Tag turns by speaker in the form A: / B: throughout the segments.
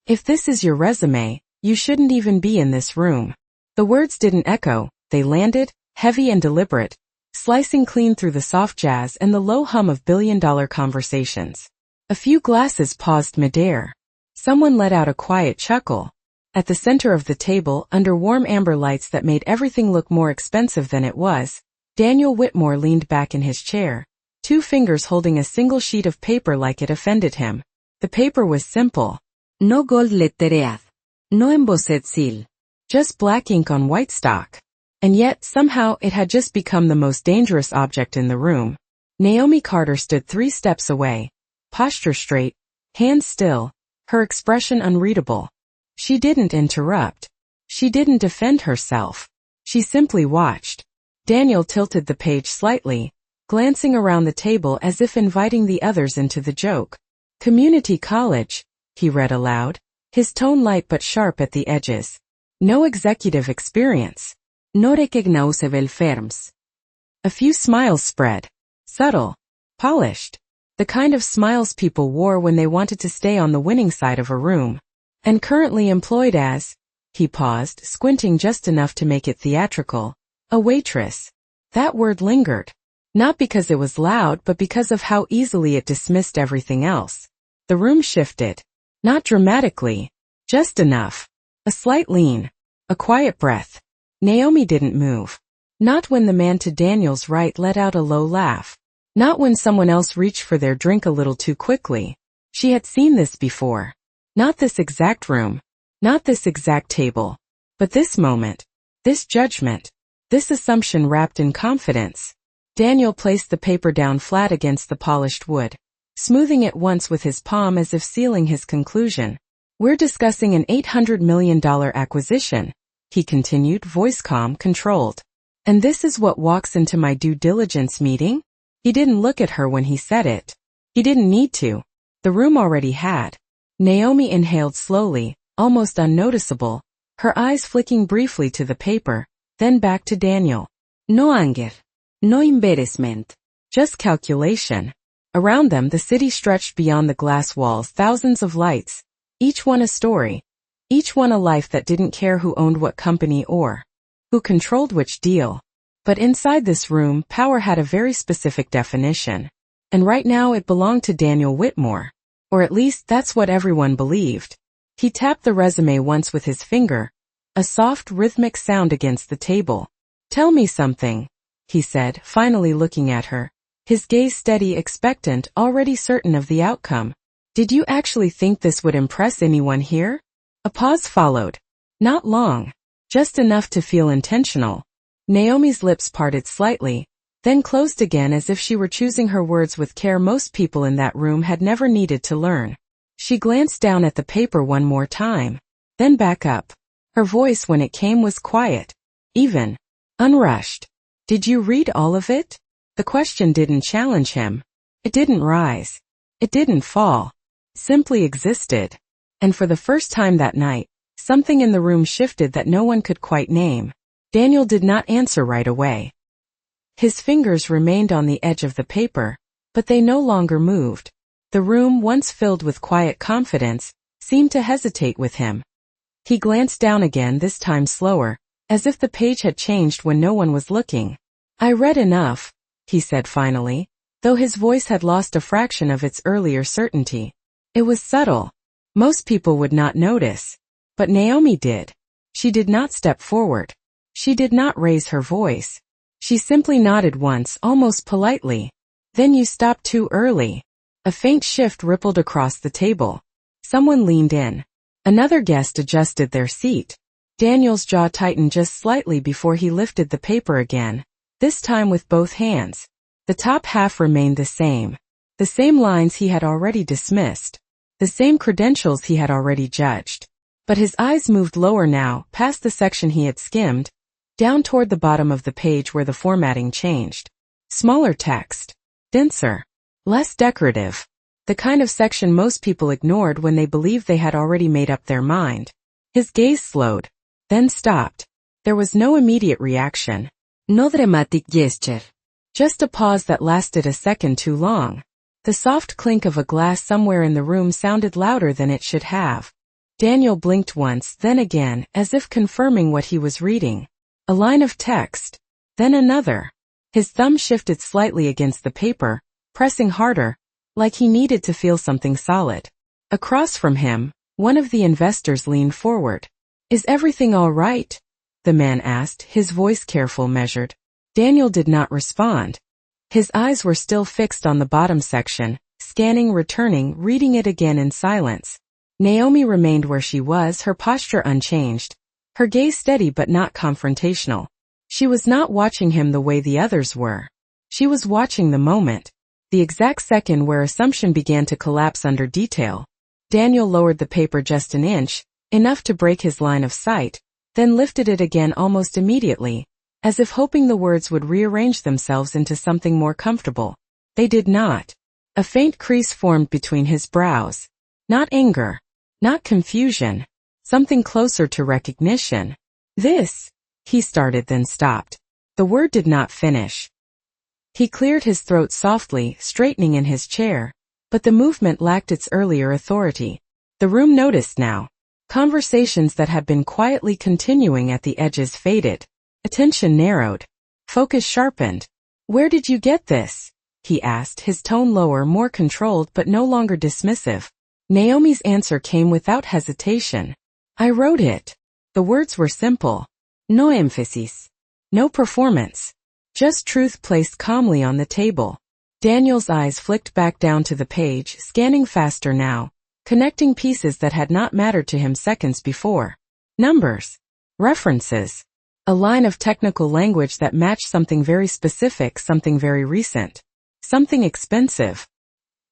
A: If this is your resume, you shouldn't even be in this room. The words didn't echo, they landed, heavy and deliberate, slicing clean through the soft jazz and the low hum of billion-dollar conversations. A few glasses paused midair. Someone let out a quiet chuckle. At the center of the table, under warm amber lights that made everything look more expensive than it was, Daniel Whitmore leaned back in his chair, 2 fingers holding a single sheet of paper like it offended him. The paper was simple. No gold lettered. No embossed seal. Just black ink on white stock. And yet, somehow, it had just become the most dangerous object in the room. Naomi Carter stood 3 steps away, posture straight, hands still, her expression unreadable. She didn't interrupt. She didn't defend herself. She simply watched. Daniel tilted the page slightly, glancing around the table as if inviting the others into the joke. Community college, he read aloud, his tone light but sharp at the edges. No executive experience. No recognizable firms. A few smiles spread. Subtle. Polished. The kind of smiles people wore when they wanted to stay on the winning side of a room. And currently employed as, he paused, squinting just enough to make it theatrical, a waitress. That word lingered. Not because it was loud but because of how easily it dismissed everything else. The room shifted. Not dramatically. Just enough. A slight lean. A quiet breath. Naomi didn't move. Not when the man to Daniel's right let out a low laugh. Not when someone else reached for their drink a little too quickly. She had seen this before. Not this exact room. Not this exact table. But this moment. This judgment. This assumption wrapped in confidence. Daniel placed the paper down flat against the polished wood, smoothing it once with his palm as if sealing his conclusion. We're discussing an $800 million acquisition, he continued, voice calm, controlled. And this is what walks into my due diligence meeting? He didn't look at her when he said it. He didn't need to. The room already had. Naomi inhaled slowly, almost unnoticeable, her eyes flicking briefly to the paper, then back to Daniel. No anger. No embarrassment. Just calculation. Around them the city stretched beyond the glass walls, thousands of lights, each one a story, each one a life that didn't care who owned what company or who controlled which deal. But inside this room, power had a very specific definition. And right now it belonged to Daniel Whitmore. Or at least that's what everyone believed. He tapped the resume once with his finger, a soft rhythmic sound against the table. Tell me something, he said, finally looking at her, his gaze steady, expectant, already certain of the outcome. Did you actually think this would impress anyone here? A pause followed. Not long. Just enough to feel intentional. Naomi's lips parted slightly, then closed again as if she were choosing her words with care most people in that room had never needed to learn. She glanced down at the paper one more time, then back up. Her voice when it came was quiet, even, unrushed. Did you read all of it? The question didn't challenge him. It didn't rise. It didn't fall. It simply existed. And for the first time that night, something in the room shifted that no one could quite name. Daniel did not answer right away. His fingers remained on the edge of the paper, but they no longer moved. The room, once filled with quiet confidence, seemed to hesitate with him. He glanced down again, this time slower, as if the page had changed when no one was looking. I read enough, he said finally, though his voice had lost a fraction of its earlier certainty. It was subtle. Most people would not notice. But Naomi did. She did not step forward. She did not raise her voice. She simply nodded once, almost politely. Then you stopped too early. A faint shift rippled across the table. Someone leaned in. Another guest adjusted their seat. Daniel's jaw tightened just slightly before he lifted the paper again, this time with both hands. The top half remained the same. The same lines he had already dismissed. The same credentials he had already judged. But his eyes moved lower now, past the section he had skimmed, down toward the bottom of the page where the formatting changed. Smaller text. Denser. Less decorative. The kind of section most people ignored when they believed they had already made up their mind. His gaze slowed, then stopped. There was no immediate reaction. No dramatic gesture. Just a pause that lasted a second too long. The soft clink of a glass somewhere in the room sounded louder than it should have. Daniel blinked once, then again, as if confirming what he was reading. A line of text. Then another. His thumb shifted slightly against the paper, pressing harder, like he needed to feel something solid. Across from him, one of the investors leaned forward. "Is everything all right?" the man asked, his voice careful, measured. Daniel did not respond. His eyes were still fixed on the bottom section, scanning, returning, reading it again in silence. Naomi remained where she was, her posture unchanged, her gaze steady but not confrontational. She was not watching him the way the others were. She was watching the moment, the exact second where assumption began to collapse under detail. Daniel lowered the paper just an inch, enough to break his line of sight, then lifted it again almost immediately, as if hoping the words would rearrange themselves into something more comfortable. They did not. A faint crease formed between his brows. Not anger. Not confusion. Something closer to recognition. "This," he started, then stopped. The word did not finish. He cleared his throat softly, straightening in his chair, but the movement lacked its earlier authority. The room noticed now. Conversations that had been quietly continuing at the edges faded. Attention narrowed. Focus sharpened. "Where did you get this?" he asked, his tone lower, more controlled but no longer dismissive. Naomi's answer came without hesitation. "I wrote it." The words were simple. No emphasis. No performance. Just truth placed calmly on the table. Daniel's eyes flicked back down to the page, scanning faster now, connecting pieces that had not mattered to him seconds before. Numbers. References. A line of technical language that matched something very specific, something very recent. Something expensive.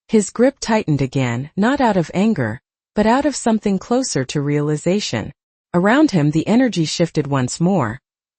A: His grip tightened again, not out of anger, but out of something closer to realization. Around him the energy shifted once more,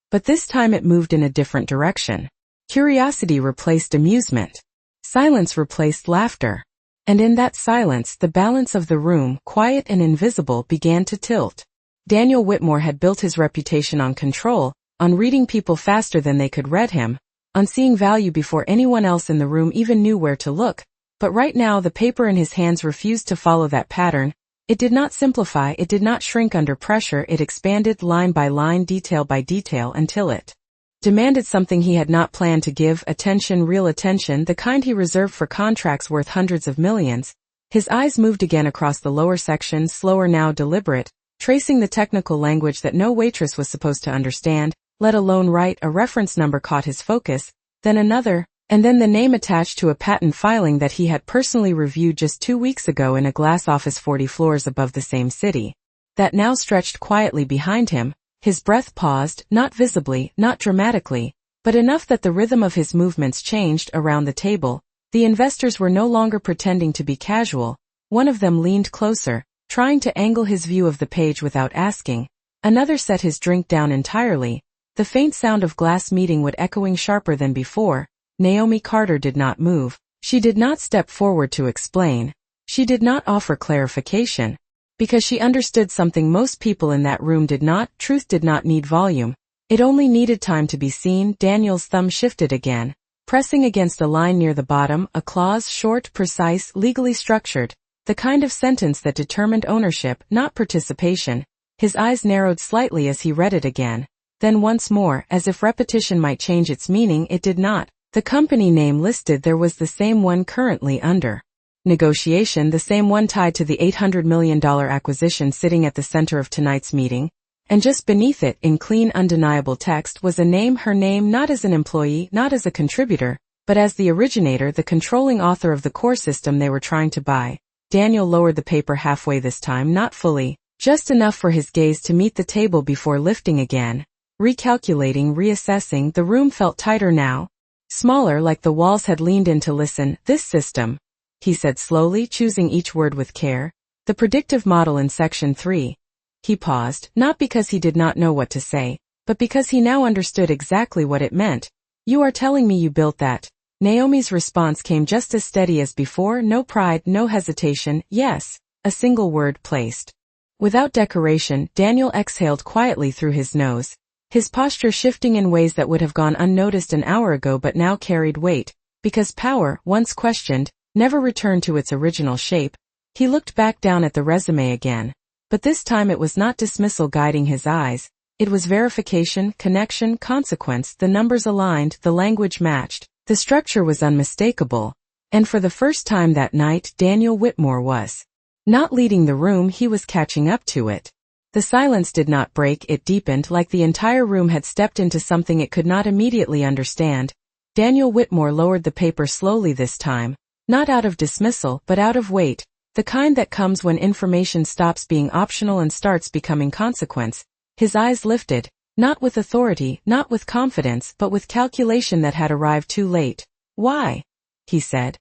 A: but this time it moved in a different direction. Curiosity replaced amusement. Silence replaced laughter. And in that silence the balance of the room, quiet and invisible, began to tilt. Daniel Whitmore had built his reputation on control, on reading people faster than they could read him, on seeing value before anyone else in the room even knew where to look, but right now the paper in his hands refused to follow that pattern. It did not simplify, it did not shrink under pressure, it expanded line by line, detail by detail, until it demanded something he had not planned to give: attention, real attention, the kind he reserved for contracts worth hundreds of millions. His eyes moved again across the lower section, slower now, deliberate, tracing the technical language that no waitress was supposed to understand, let alone write. A reference number caught his focus, then another, and then the name attached to a patent filing that he had personally reviewed just 2 weeks ago in a glass office 40 floors above the same city, that now stretched quietly behind him. His breath paused, not visibly, not dramatically, but enough that the rhythm of his movements changed. Around the table, the investors were no longer pretending to be casual. One of them leaned closer, trying to angle his view of the page without asking. Another set his drink down entirely. The faint sound of glass meeting wood echoing sharper than before. Naomi Carter did not move. She did not step forward to explain. She did not offer clarification. Because she understood something most people in that room did not. Truth did not need volume. It only needed time to be seen. Daniel's thumb shifted again, pressing against a line near the bottom, a clause, short, precise, legally structured, the kind of sentence that determined ownership, not participation. His eyes narrowed slightly as he read it again. Then once more, as if repetition might change its meaning, it did not. The company name listed there was the same one currently under negotiation, the same one tied to the $800 million acquisition sitting at the center of tonight's meeting, and just beneath it, in clean, undeniable text, was a name, her name, not as an employee, not as a contributor, but as the originator, the controlling author of the core system they were trying to buy. Daniel lowered the paper halfway this time, not fully, just enough for his gaze to meet the table before lifting again, recalculating, reassessing. The room felt tighter now. Smaller, like the walls had leaned in to listen. "This system," he said slowly, choosing each word with care. "The predictive model in Section 3. He paused, not because he did not know what to say, but because he now understood exactly what it meant. "You are telling me you built that?" Naomi's response came just as steady as before, no pride, no hesitation. "Yes," a single word placed. Without decoration. Daniel exhaled quietly through his nose, his posture shifting in ways that would have gone unnoticed an hour ago but now carried weight, because power, once questioned, never returned to its original shape. He looked back down at the resume again. But this time it was not dismissal guiding his eyes. It was verification, connection, consequence. The numbers aligned, the language matched, the structure was unmistakable. And for the first time that night, Daniel Whitmore was not leading the room, he was catching up to it. The silence did not break, it deepened, like the entire room had stepped into something it could not immediately understand. Daniel Whitmore lowered the paper slowly this time, not out of dismissal, but out of weight, the kind that comes when information stops being optional and starts becoming consequence. His eyes lifted, not with authority, not with confidence, but with calculation that had arrived too late. "Why?" he said.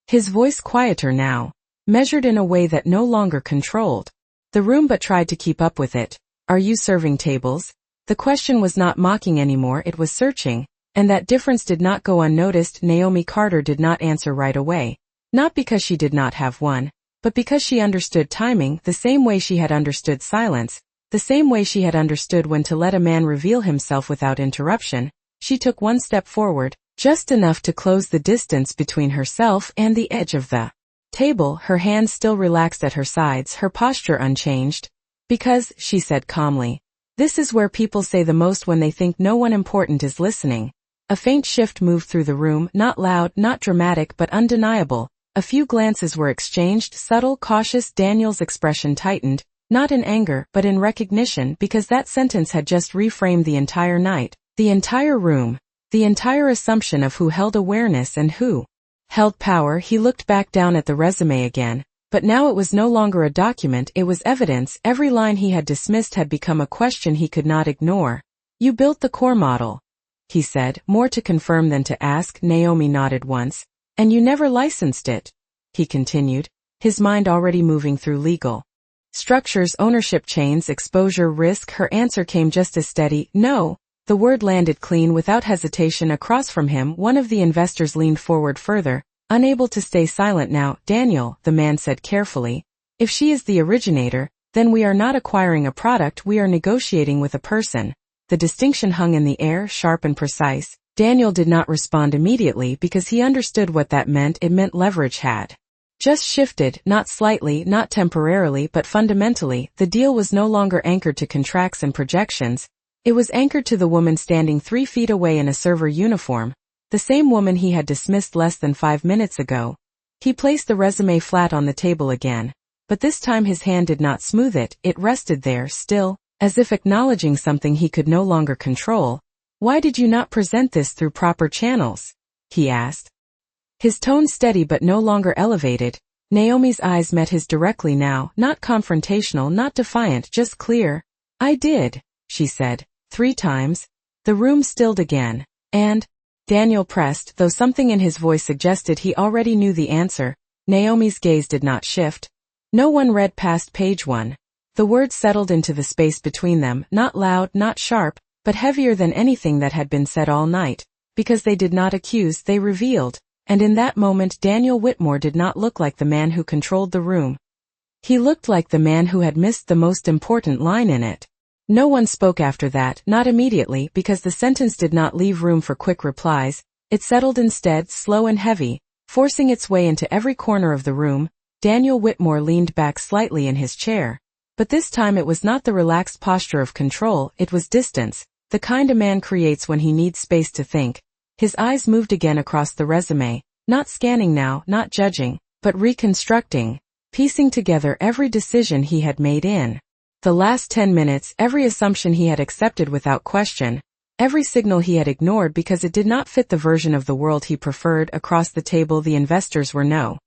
A: His voice quieter now, measured in a way that no longer controlled the room but tried to keep up with it. "Are you serving tables?" The question was not mocking anymore, it was searching, and that difference did not go unnoticed. Naomi Carter did not answer right away, not because she did not have one, but because she understood timing, the same way she had understood silence, the same way she had understood when to let a man reveal himself without interruption. She took one step forward, just enough to close the distance between herself and the edge of the table, her hands still relaxed at her sides, her posture unchanged. "Because," she said calmly, "this is where people say the most when they think no one important is listening." A faint shift moved through the room, not loud, not dramatic, but undeniable. A few glances were exchanged, subtle, cautious. Daniel's expression tightened, not in anger, but in recognition, because that sentence had just reframed the entire night, the entire room, the entire assumption of who held awareness and who held power. He looked back down at the resume again, but now it was no longer a document, it was evidence. Every line he had dismissed had become a question he could not ignore. "You built the core model," he said, more to confirm than to ask. Naomi nodded once. "And you never licensed it," he continued, his mind already moving through legal structures, ownership chains, exposure, risk. Her answer came just as steady, "No." The word landed clean, without hesitation. Across from him, one of the investors leaned forward further, unable to stay silent now. "Daniel," the man said carefully, "if she is the originator, then we are not acquiring a product, we are negotiating with a person." The distinction hung in the air, sharp and precise. Daniel did not respond immediately because he understood what that meant. It meant leverage had just shifted, not slightly, not temporarily, but fundamentally. The deal was no longer anchored to contracts and projections. It was anchored to the woman standing 3 feet away in a server uniform, the same woman he had dismissed less than 5 minutes ago. He placed the resume flat on the table again, but this time his hand did not smooth it, it rested there, still, as if acknowledging something he could no longer control. "Why did you not present this through proper channels?" he asked. His tone steady but no longer elevated. Naomi's eyes met his directly now, not confrontational, not defiant, just clear. "I did," she said. 3 times. The room stilled again. "And?" Daniel pressed, though something in his voice suggested he already knew the answer. Naomi's gaze did not shift. No one read past page 1. The words settled into the space between them, not loud, not sharp, but heavier than anything that had been said all night, because they did not accuse, they revealed. And in that moment Daniel Whitmore did not look like the man who controlled the room. He looked like the man who had missed the most important line in it. No one spoke after that, not immediately, because the sentence did not leave room for quick replies. It settled instead, slow and heavy, forcing its way into every corner of the room. Daniel Whitmore leaned back slightly in his chair. But this time it was not the relaxed posture of control, it was distance, the kind a man creates when he needs space to think. His eyes moved again across the resume, not scanning now, not judging, but reconstructing, piecing together every decision he had made in the last 10 minutes, every assumption he had accepted without question, every signal he had ignored because it did not fit the version of the world he preferred. Across the table the investors were no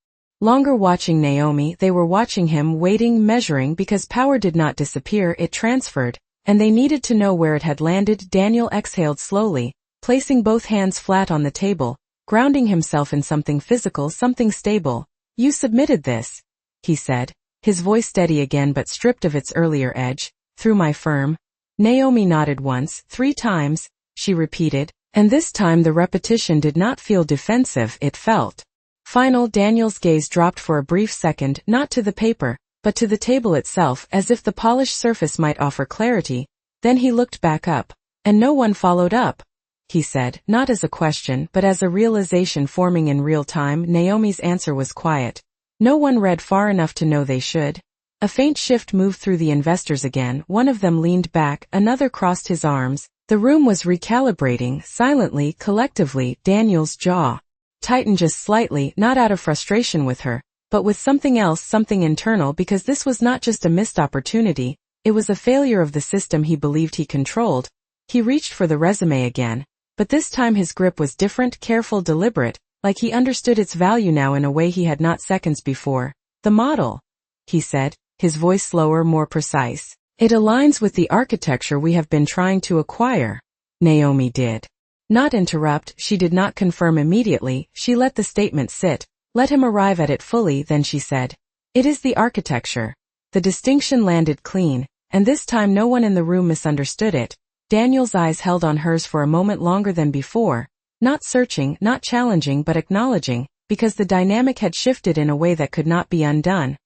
A: longer watching Naomi, they were watching him, waiting, measuring, because power did not disappear, it transferred, and they needed to know where it had landed. Daniel exhaled slowly, placing both hands flat on the table, grounding himself in something physical, something stable. "You submitted this," he said, his voice steady again but stripped of its earlier edge. "Through my firm?" Naomi nodded once, 3 times, she repeated, and this time the repetition did not feel defensive, it felt final. Daniel's gaze dropped for a brief second, not to the paper, but to the table itself, as if the polished surface might offer clarity. Then he looked back up. "And no one followed up," he said, not as a question, but as a realization forming in real time. Naomi's answer was quiet. "No one read far enough to know they should." A faint shift moved through the investors again. One of them leaned back, another crossed his arms. The room was recalibrating, silently, collectively. Daniel's jaw tightened just slightly, not out of frustration with her, but with something else, something internal, because this was not just a missed opportunity, it was a failure of the system he believed he controlled. He reached for the resume again, but this time his grip was different, careful, deliberate, like he understood its value now in a way he had not seconds before. The model, he said, his voice slower, more precise. It aligns with the architecture we have been trying to acquire. Naomi did not interrupt, she did not confirm immediately, she let the statement sit, let him arrive at it fully, then she said, "It is the architecture." The distinction landed clean, and this time no one in the room misunderstood it. Daniel's eyes held on hers for a moment longer than before, not searching, not challenging, but acknowledging, because the dynamic had shifted in a way that could not be undone.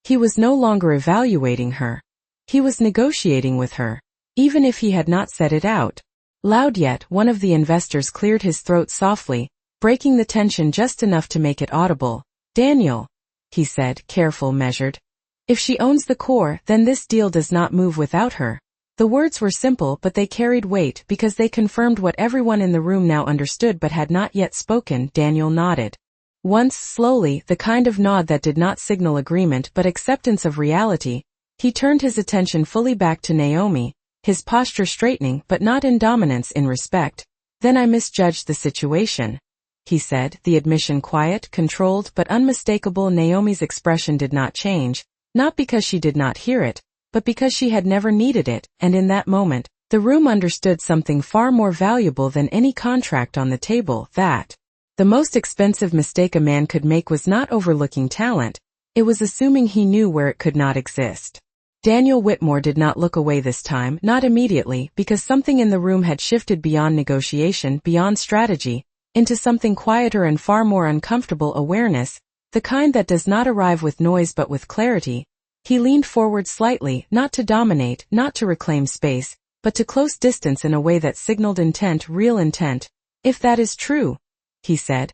A: He was no longer evaluating her. He was negotiating with her, even if he had not said it out loud yet. One of the investors cleared his throat softly, breaking the tension just enough to make it audible. "Daniel," he said, careful, measured. "If she owns the core, then this deal does not move without her." The words were simple, but they carried weight because they confirmed what everyone in the room now understood but had not yet spoken. Daniel nodded. Once, slowly, the kind of nod that did not signal agreement but acceptance of reality. He turned his attention fully back to Naomi, his posture straightening but not in dominance, in respect. "Then I misjudged the situation," he said, the admission quiet, controlled, but unmistakable. Naomi's expression did not change, not because she did not hear it, but because she had never needed it, and in that moment, the room understood something far more valuable than any contract on the table, that the most expensive mistake a man could make was not overlooking talent, it was assuming he knew where it could not exist. Daniel Whitmore did not look away this time, not immediately, because something in the room had shifted beyond negotiation, beyond strategy, into something quieter and far more uncomfortable: awareness, the kind that does not arrive with noise but with clarity. He leaned forward slightly, not to dominate, not to reclaim space, but to close distance in a way that signaled intent, real intent. "If that is true," he said,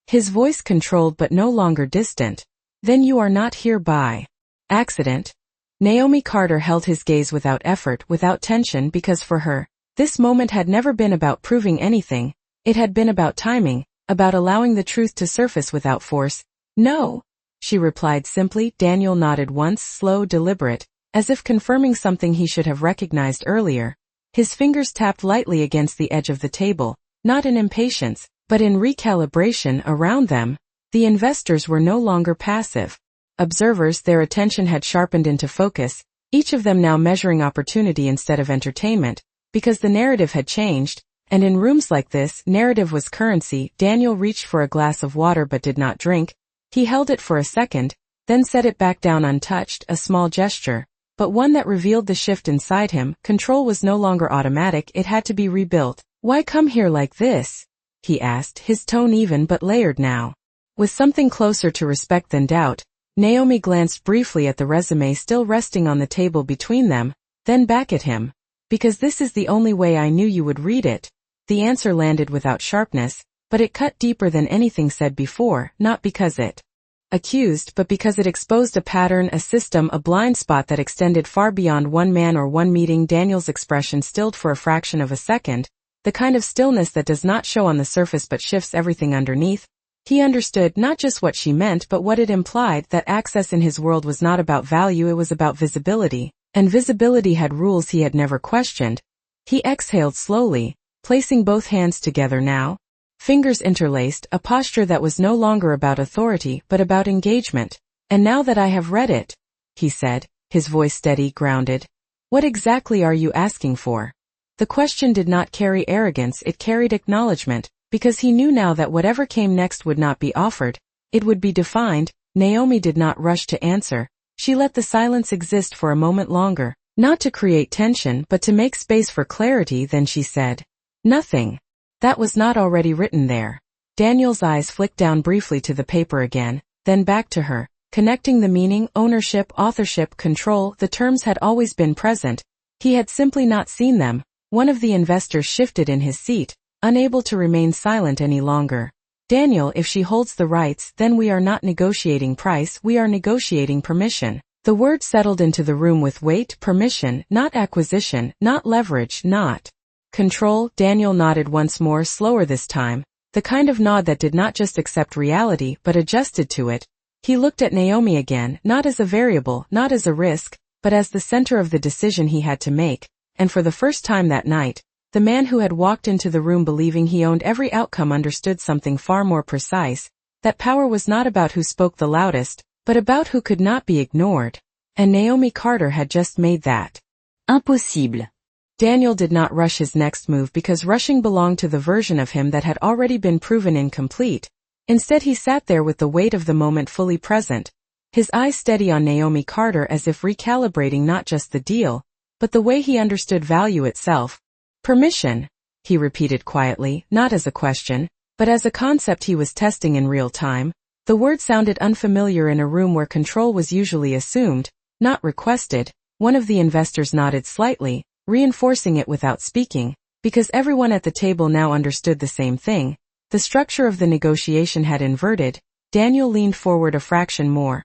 A: his voice controlled but no longer distant, "then you are not here by accident." Naomi Carter held his gaze without effort, without tension, because for her, this moment had never been about proving anything. It had been about timing, about allowing the truth to surface without force. "No," she replied simply. Daniel nodded once, slow, deliberate, as if confirming something he should have recognized earlier. His fingers tapped lightly against the edge of the table, not in impatience, but in recalibration. Around them, the investors were no longer passive observers. Their attention had sharpened into focus, each of them now measuring opportunity instead of entertainment, because the narrative had changed, and in rooms like this, narrative was currency. Daniel reached for a glass of water but did not drink. He held it for a second, then set it back down untouched, a small gesture, but one that revealed the shift inside him. Control was no longer automatic, it had to be rebuilt. "Why come here like this?" he asked, his tone even but layered now, with something closer to respect than doubt. Naomi glanced briefly at the resume still resting on the table between them, then back at him. "Because this is the only way I knew you would read it." The answer landed without sharpness, but it cut deeper than anything said before, not because it accused, but because it exposed a pattern, a system, a blind spot that extended far beyond one man or one meeting. Daniel's expression stilled for a fraction of a second, the kind of stillness that does not show on the surface but shifts everything underneath. He understood not just what she meant but what it implied, that access in his world was not about value, it was about visibility, and visibility had rules he had never questioned. He exhaled slowly, placing both hands together now, fingers interlaced, a posture that was no longer about authority but about engagement. "And now that I have read it," he said, his voice steady, grounded, "what exactly are you asking for?" The question did not carry arrogance, it carried acknowledgement, because he knew now that whatever came next would not be offered, it would be defined. Naomi did not rush to answer. She let the silence exist for a moment longer, not to create tension but to make space for clarity. Then she said, "Nothing that was not already written there." Daniel's eyes flicked down briefly to the paper again, then back to her, connecting the meaning. Ownership, authorship, control, the terms had always been present. He had simply not seen them. One of the investors shifted in his seat, unable to remain silent any longer. "Daniel, if she holds the rights, then we are not negotiating price, we are negotiating permission." The word settled into the room with weight, permission, not acquisition, not leverage, not control. Daniel nodded once more, slower this time, the kind of nod that did not just accept reality but adjusted to it. He looked at Naomi again, not as a variable, not as a risk, but as the center of the decision he had to make, and for the first time that night, the man who had walked into the room believing he owned every outcome understood something far more precise, that power was not about who spoke the loudest, but about who could not be ignored. And Naomi Carter had just made that
B: impossible.
A: Daniel did not rush his next move because rushing belonged to the version of him that had already been proven incomplete. Instead he sat there with the weight of the moment fully present, his eyes steady on Naomi Carter as if recalibrating not just the deal, but the way he understood value itself. Permission, he repeated quietly, not as a question, but as a concept he was testing in real time. The word sounded unfamiliar in a room where control was usually assumed, not requested. One of the investors nodded slightly, reinforcing it without speaking, because everyone at the table now understood the same thing. The structure of the negotiation had inverted. Daniel leaned forward a fraction more.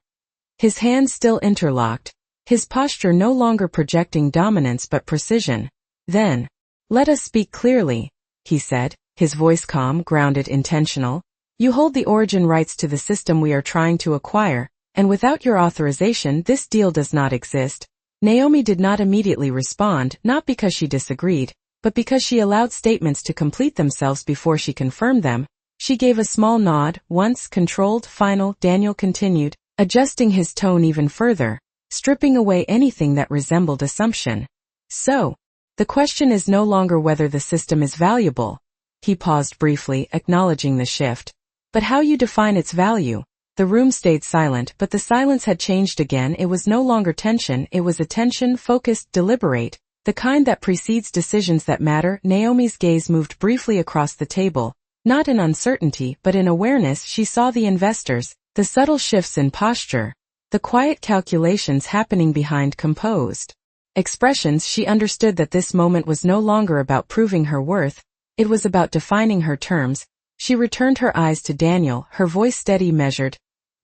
A: His hands still interlocked, his posture no longer projecting dominance but precision. Then, "Let us speak clearly," he said, his voice calm, grounded, intentional. "You hold the origin rights to the system we are trying to acquire, and without your authorization this deal does not exist." Naomi did not immediately respond, not because she disagreed, but because she allowed statements to complete themselves before she confirmed them. She gave a small nod, once controlled, final. Daniel continued, adjusting his tone even further, stripping away anything that resembled assumption. "So, the question is no longer whether the system is valuable." He paused briefly, acknowledging the shift. "But how you define its value." The room stayed silent, but the silence had changed again. It was no longer tension, it was attention, focused, deliberate, the kind that precedes decisions that matter. Naomi's gaze moved briefly across the table, not in uncertainty but in awareness. She saw the investors, the subtle shifts in posture, the quiet calculations happening behind composed expressions. She understood that this moment was no longer about proving her worth, it was about defining her terms. She returned her eyes to Daniel, her voice steady, measured.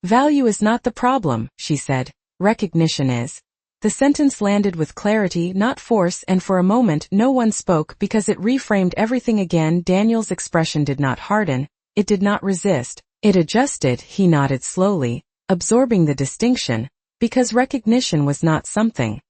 A: "Value is not the problem," she said. "Recognition is." The sentence landed with clarity, not force, and for a moment no one spoke because it reframed everything again. Daniel's expression did not harden, it did not resist, it adjusted. He nodded slowly, absorbing the distinction, because recognition was not something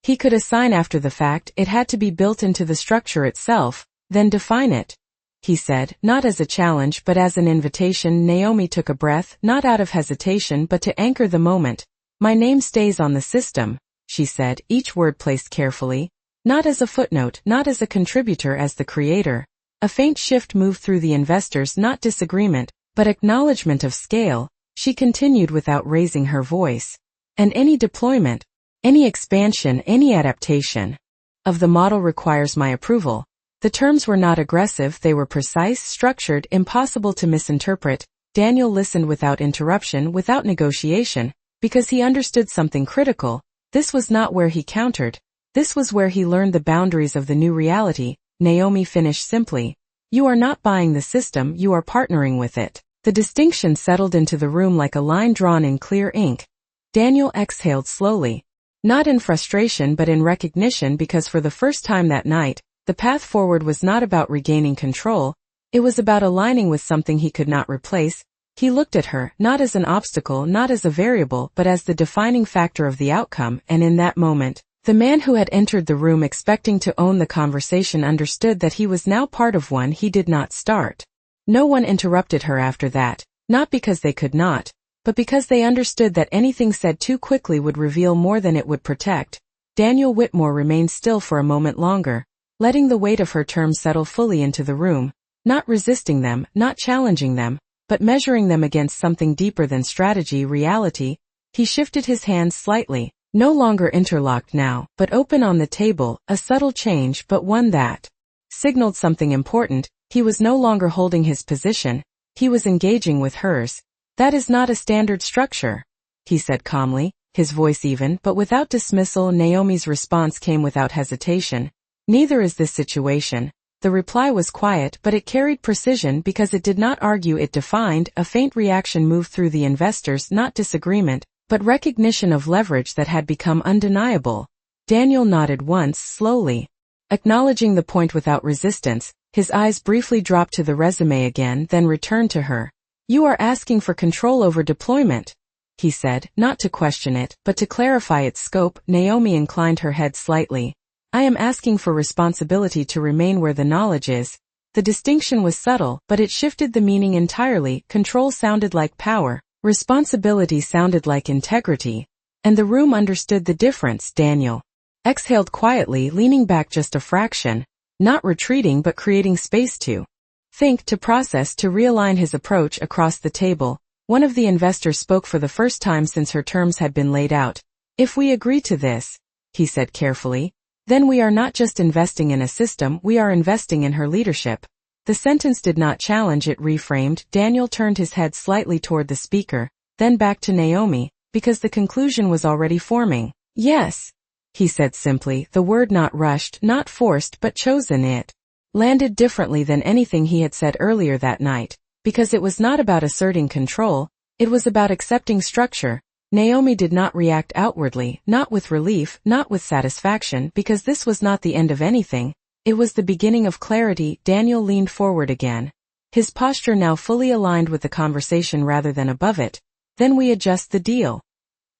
A: he could assign after the fact. It had to be built into the structure itself. "Then define it," he said, not as a challenge but as an invitation. Naomi took a breath, not out of hesitation but to anchor the moment. "My name stays on the system," she said, each word placed carefully, not as a footnote, not as a contributor, as the creator. A faint shift moved through the investors, not disagreement, but acknowledgement of scale. She continued without raising her voice. "And any deployment, any expansion, any adaptation of the model requires my approval." The terms were not aggressive, they were precise, structured, impossible to misinterpret. Daniel listened without interruption, without negotiation, because he understood something critical. This was not where he countered. This was where he learned the boundaries of the new reality. Naomi finished simply. "You are not buying the system, you are partnering with it." The distinction settled into the room like a line drawn in clear ink. Daniel exhaled slowly. Not in frustration but in recognition, because for the first time that night, the path forward was not about regaining control, it was about aligning with something he could not replace. He looked at her, not as an obstacle, not as a variable, but as the defining factor of the outcome, and in that moment, the man who had entered the room expecting to own the conversation understood that he was now part of one he did not start. No one interrupted her after that, not because they could not, but because they understood that anything said too quickly would reveal more than it would protect. Daniel Whitmore remained still for a moment longer, letting the weight of her terms settle fully into the room, not resisting them, not challenging them, but measuring them against something deeper than strategy, reality. He shifted his hands slightly, no longer interlocked now, but open on the table, a subtle change but one that signaled something important. He was no longer holding his position, he was engaging with hers. "That is not a standard structure," he said calmly, his voice even, but without dismissal. Naomi's response came without hesitation. "Neither is this situation." The reply was quiet, but it carried precision because it did not argue, it defined. A faint reaction moved through the investors, not disagreement, but recognition of leverage that had become undeniable. Daniel nodded once, slowly. Acknowledging the point without resistance, his eyes briefly dropped to the resume again, then returned to her. "You are asking for control over deployment," he said, not to question it, but to clarify its scope. Naomi inclined her head slightly. "I am asking for responsibility to remain where the knowledge is." The distinction was subtle, but it shifted the meaning entirely. Control sounded like power, responsibility sounded like integrity, and the room understood the difference. Daniel exhaled quietly, leaning back just a fraction, not retreating but creating space to think, to process, to realign his approach. Across the table, one of the investors spoke for the first time since her terms had been laid out. "If we agree to this," he said carefully, "then we are not just investing in a system, we are investing in her leadership." The sentence did not challenge, it reframed. Daniel turned his head slightly toward the speaker, then back to Naomi, because the conclusion was already forming. "Yes," he said simply, the word not rushed, not forced, but chosen. It landed differently than anything he had said earlier that night, because it was not about asserting control, it was about accepting structure. Naomi did not react outwardly, not with relief, not with satisfaction, because this was not the end of anything. It was the beginning of clarity. Daniel leaned forward again, his posture now fully aligned with the conversation rather than above it. "Then we adjust the deal,"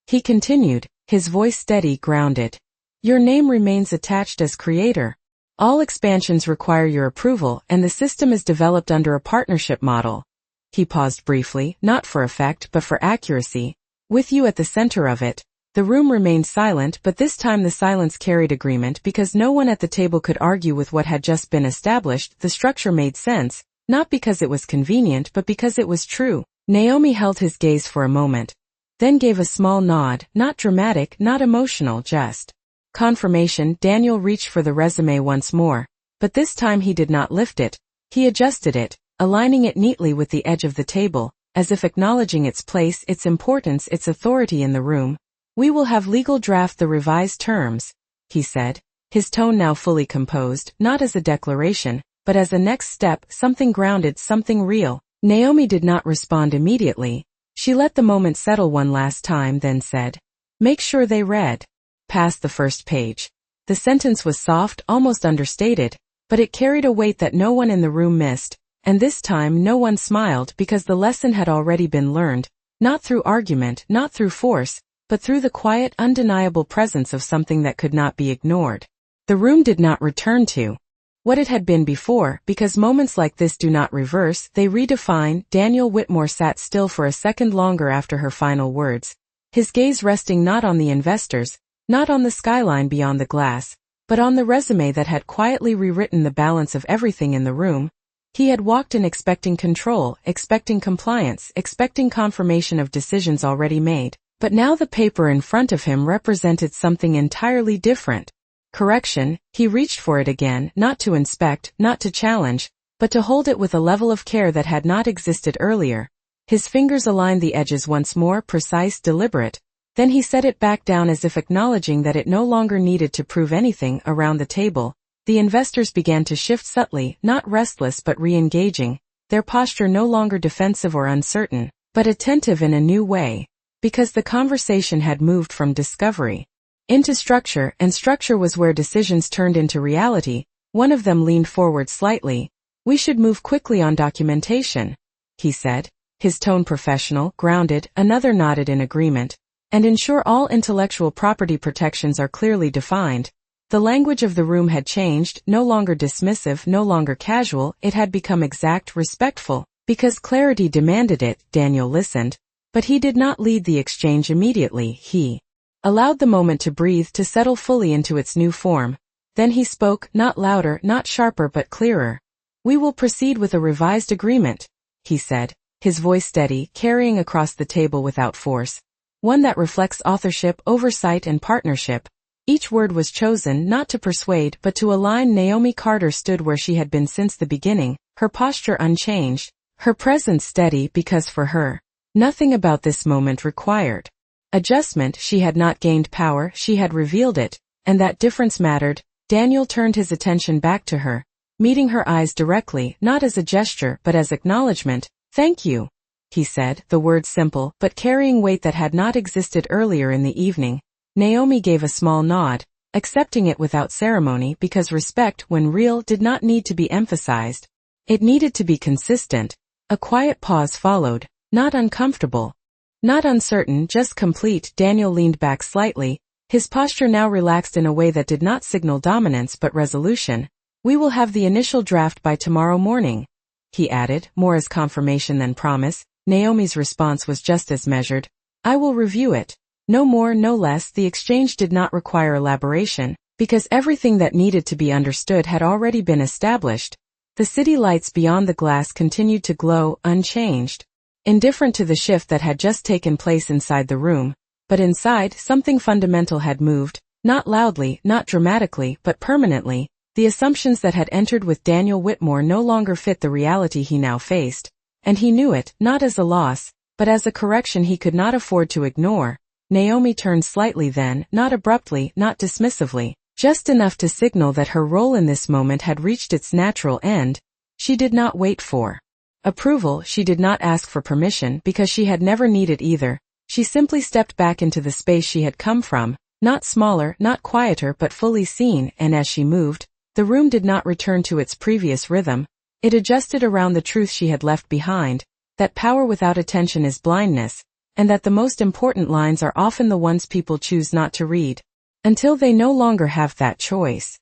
A: he continued, his voice steady, grounded. "Your name remains attached as creator. All expansions require your approval, and the system is developed under a partnership model." He paused briefly, not for effect but for accuracy. "With you at the center of it." The room remained silent, but this time the silence carried agreement because no one at the table could argue with what had just been established. The structure made sense, not because it was convenient but because it was true. Naomi held his gaze for a moment, then gave a small nod, not dramatic, not emotional, just confirmation. Daniel reached for the resume once more, but this time he did not lift it. He adjusted it, aligning it neatly with the edge of the table, as if acknowledging its place, its importance, its authority in the room. "We will have legal draft the revised terms," he said, his tone now fully composed, not as a declaration, but as a next step, something grounded, something real. Naomi did not respond immediately. She let the moment settle one last time, then said, "Make sure they read past the first page." The sentence was soft, almost understated, but it carried a weight that no one in the room missed, and this time no one smiled because the lesson had already been learned, not through argument, not through force, but through the quiet, undeniable presence of something that could not be ignored. The room did not return to what it had been before, because moments like this do not reverse, they redefine. Daniel Whitmore sat still for a second longer after her final words, his gaze resting not on the investors, not on the skyline beyond the glass, but on the resume that had quietly rewritten the balance of everything in the room. He had walked in expecting control, expecting compliance, expecting confirmation of decisions already made. But now the paper in front of him represented something entirely different. Correction. He reached for it again, not to inspect, not to challenge, but to hold it with a level of care that had not existed earlier. His fingers aligned the edges once more, precise, deliberate. Then he set it back down as if acknowledging that it no longer needed to prove anything. Around the table, the investors began to shift subtly, not restless but re-engaging, their posture no longer defensive or uncertain, but attentive in a new way. Because the conversation had moved from discovery into structure, and structure was where decisions turned into reality. One of them leaned forward slightly. "We should move quickly on documentation," he said, his tone professional, grounded. Another nodded in agreement. "And ensure all intellectual property protections are clearly defined." The language of the room had changed, no longer dismissive, no longer casual, it had become exact, respectful. Because clarity demanded it. Daniel listened. But he did not lead the exchange immediately. He allowed the moment to breathe, to settle fully into its new form. Then he spoke, not louder, not sharper but clearer. "We will proceed with a revised agreement," he said, his voice steady, carrying across the table without force. "One that reflects authorship, oversight and partnership." Each word was chosen not to persuade but to align. Naomi Carter stood where she had been since the beginning, her posture unchanged, her presence steady, because for her, nothing about this moment required adjustment. She had not gained power, she had revealed it, and that difference mattered. Daniel turned his attention back to her, meeting her eyes directly, not as a gesture but as acknowledgement. "Thank you," he said, the words simple, but carrying weight that had not existed earlier in the evening. Naomi gave a small nod, accepting it without ceremony because respect, when real, did not need to be emphasized. It needed to be consistent. A quiet pause followed, not uncomfortable, not uncertain, just complete. Daniel leaned back slightly, his posture now relaxed in a way that did not signal dominance but resolution. We will have the initial draft by tomorrow morning, he added, more as confirmation than promise. Naomi's response was just as measured. I will review it. No more, no less. The exchange did not require elaboration, because everything that needed to be understood had already been established. The city lights beyond the glass continued to glow, unchanged, indifferent to the shift that had just taken place inside the room. But inside, something fundamental had moved, not loudly, not dramatically, but permanently. The assumptions that had entered with Daniel Whitmore no longer fit the reality he now faced. And he knew it, not as a loss, but as a correction he could not afford to ignore. Naomi turned slightly then, not abruptly, not dismissively, just enough to signal that her role in this moment had reached its natural end. She did not wait for approval, she did not ask for permission because she had never needed either. She simply stepped back into the space she had come from, not smaller, not quieter, but fully seen, and as she moved, the room did not return to its previous rhythm. It adjusted around the truth she had left behind, that power without attention is blindness, and that the most important lines are often the ones people choose not to read, until they no longer have that choice.